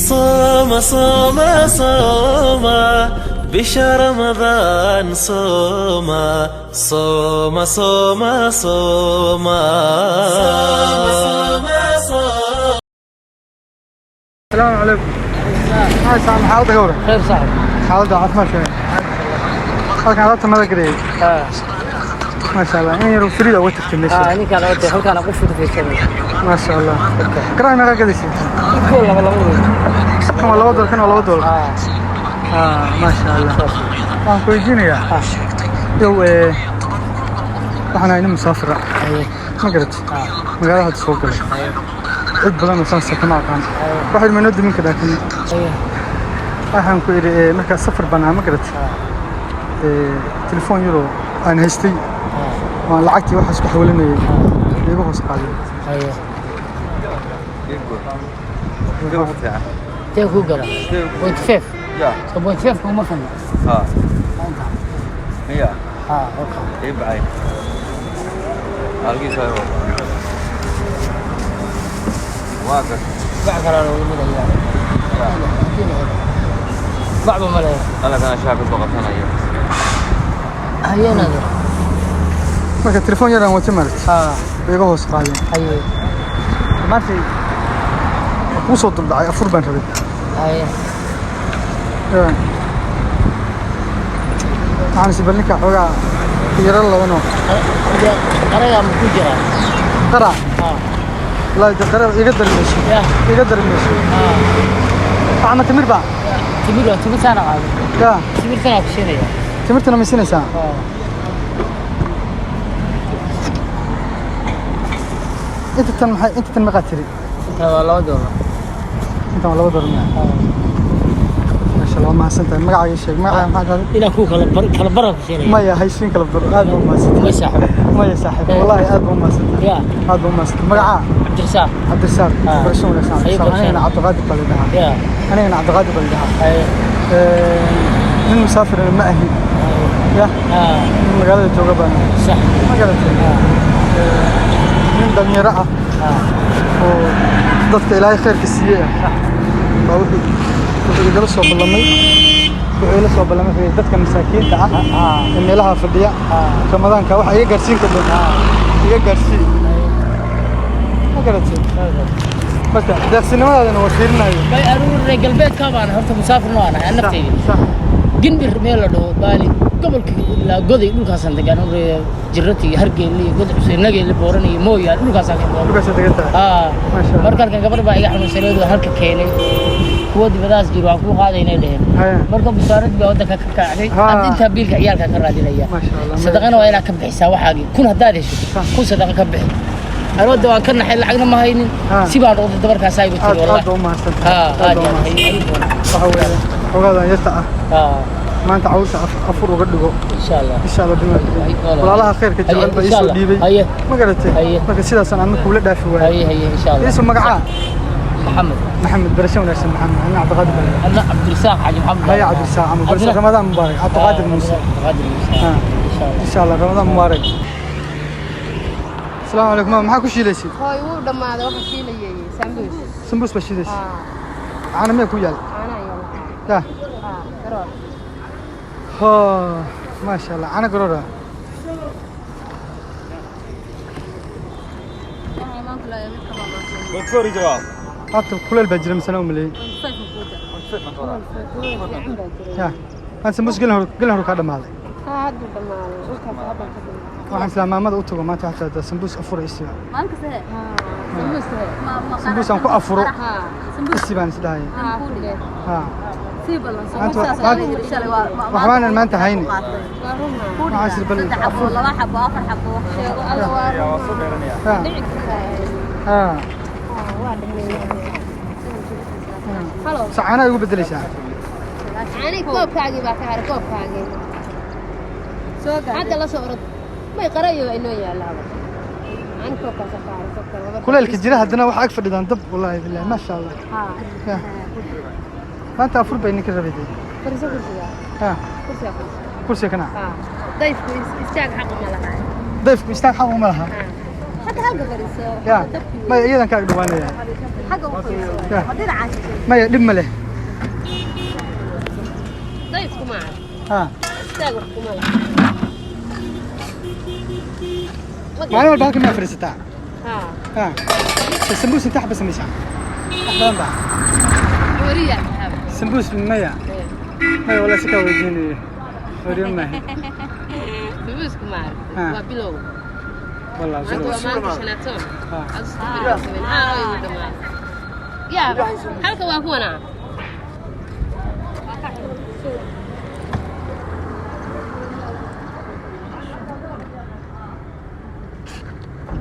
صوم صوم صوم بشهر رمضان صوم صوم صوم صوم السلام عليكم. هاي سام حالتك ورا خير صاحب حالتك عفوا شوي halkan alaabta mada gareey ما شاء الله in yar free oo tagtay meesha ninka la waday halkan qof u fiirsanay ما شاء الله كراي ma qadaysi كل laba كم laba dool kan laba dool ما شاء الله waan ku weydiinaya yow waxaan aynu musaafir ma garat magaalada soo galay cid badan oo sanadka ma aqaan waxay ma noo dimin ka daakin waxaan ku iri marka safar banaa ma garat telefoon euro aan haystay waan lacagtii waxaas ku xawlinayay igu hoos qaaday تيجو قرا بوينت فيف يا بوينت فيف كم فن هي اوكي ايه بعين القي سايو واقف بعد قرا لو مدى بعض ملايين انا كان شايف الضغط انا هي نادر marka telefoon yar aan wato marat igu hoos qaaday هي maanta ku soo dulbacay afur baan rabay هي waxaan si balninka xogaa yar labano قرا ما كجرا qara la qara iga darmeesho iga darmeesho waxaan timir baa تبي سنه قاعد ya تبي سنه بشينيا timirtana ma siinaysaa inta tan ma qatiri والله دولار inta laba dolar ma sha Allah ma santaa magacaaga sheeg magacaaga maxaa tahay الى كو كلا برا بشينيا maya haysiin kala dolar aad buu ma santaa ما صاحب maya saaxiib wallahi aad buu ma santaa يا aad buu ma santaa magaca عبد الرزاق Cabdirasaaq barasho wanaagsan ana Cabdiqaadir balidaha يا ana Cabdiqaadir balidaha هي nin musaafir ma ahi ya magaalada jooga baan صح magaalada nin dhalinyaro ah oo dadka ilaahay khayrka siiyay baa wuxuu igala soo ballamay dadka masaakiinta ah ee meelaha fadhiya ramadaanka waxa iga gaarsiin ka doon iga gaarsiin ma garatay marka deeqsinimadaadana waa fiirinayo bay aruur galbeed ka baan horta musaafir noo ana naftaydi ginbir meel la dhaho baali gobolka la goday dhulkaasan degan oo jirrati hargeyli god xuseenagay la booranay mooyaa dhulkaasan ka booran dhulkaas degantaa markaan gabar baa iga xanuunsaneedo halka keenay kuwa dibadaas jiro waan ku qaadaynay dheen marka busaarid baa waddanka ka kacday inta biilka ciyaalka ka raadinaya sadaqana waa inaad ka bixisaa waxaagi kun hadaad hesho kun sadaqa ka bixi أرود أن كنا حل عقنا ما هين سيبان رود الدبر كاساي بتقول والله وهذا يسعى ما أنت عاوز أفر وقدقه إن شاء الله إن شاء الله بما والله الله خير كجوال بيسوي ليبي ما قلت ما كسيدا سنة أنك ولد دافع هي إن شاء الله اسمه مقعة محمد برشون اسمه محمد أنا عبد القادر أنا عبد الرزاق حاج محمد هيا عبد الرزاق عم برشون رمضان مبارك عبد القادر موسى إن شاء الله رمضان مبارك السلام عليكم ما كل شيء ليش هاي هو دم هذا وقت شيء ليه سمبوس بشي ليش أنا ما كويال أنا يلا قرار ما شاء الله أنا قرارة دكتور جواب حتى كل البجرة مثلا وملي يا أنا سمبوس قلنا هذا مالي هذا دم هذا waxaan islaamada u tago maanta xataa sambuus afur isii maalka sahe sambuus aan ku afuro isii baan isdahay si balan waxaan maanta hayni waxaan sir bal afur laba xabo afar xabo sheego alla waa soo dheeranaya halo saacana igu bedelaysaa ani koobkaagi baa ka har koobkaagi soo gaar hadda la soo orod ما يقرأيه إنه يلا عن فوق سكر كل الكجرة هدنا واحد أكفر إذا ضب والله بالله ما شاء الله ما أنت أفر بينك الربيدي كرسي كرسي كنا ضيف يستاق حق ملها ضيف يستاق حق ملها يا ما إذا كان دوانة يا ما يدم له طيب كمان ها تاقف كمان ما أنا الباقي ما فرستها ها السمبوس انت حبس مسح أحلام بقى وريا سمبوس بالمية ما ولا سكوا يجيني وريا ما هي سمبوس كمان وبيلو والله أنت ما أنت شناتون يا هلك واقونا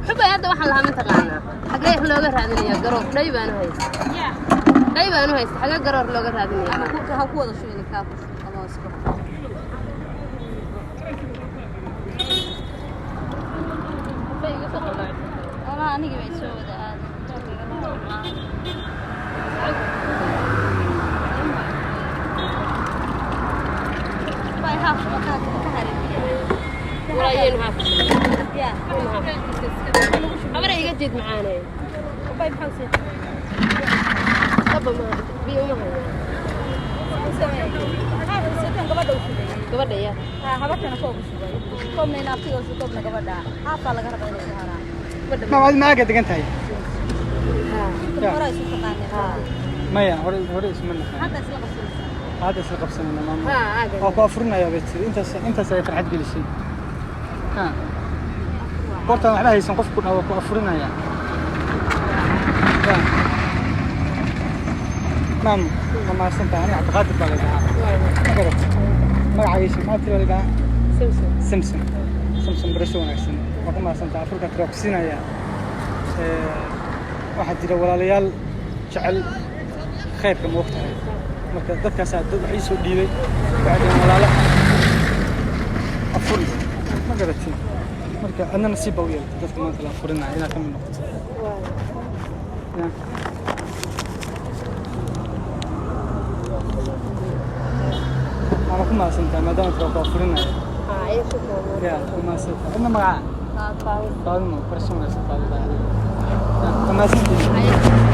حبي هذا واحد لها من تقانا حقيقة لوجا هذا قرور دايما أنا هاي دايما أنا هاي حقيقة قرور لوجا هذا هو هذا شو يعني كابس خلاص والله أنا قبل أسوي هذا باي هاف وكان ولا ينهى يا أبغى يجدد معانا باي بحوسي طب ما بيوم gabadha ya habartana koob shubay koobna inaaftiga soo koobna gabadha haafa laga rabaa inay saaraan ما بعد ما قد قنت هاي hore isu taqaaneen مايا هوري اسمنا hadda isla qabsanaysaa هذا سلق بسنة ماما عادي أو كافرنا يا بيت أنت سيف الحد كل شيء ها قرطة على هي سنقف كنا أو كافرنا يا مام ما استمتع أنا اعتقاد بالله ما عايش ما ترى لقى سمسم برسون أحسن وكما استمتع أفريقيا تروكسينا يا واحد يدور ولا ليال شعل خير كم وقتها marka dadkaas aad waxay soo dhiibay bacdeen walaalo afur ma garatin marka anna nasiib u yeelay dadka maanta la afurinaa inaa ka mid noqoto أنا كم أصلاً ما دام تروح أفرنا يا كم أصلاً أنا معاه طالما برسونا سفالة كم أصلاً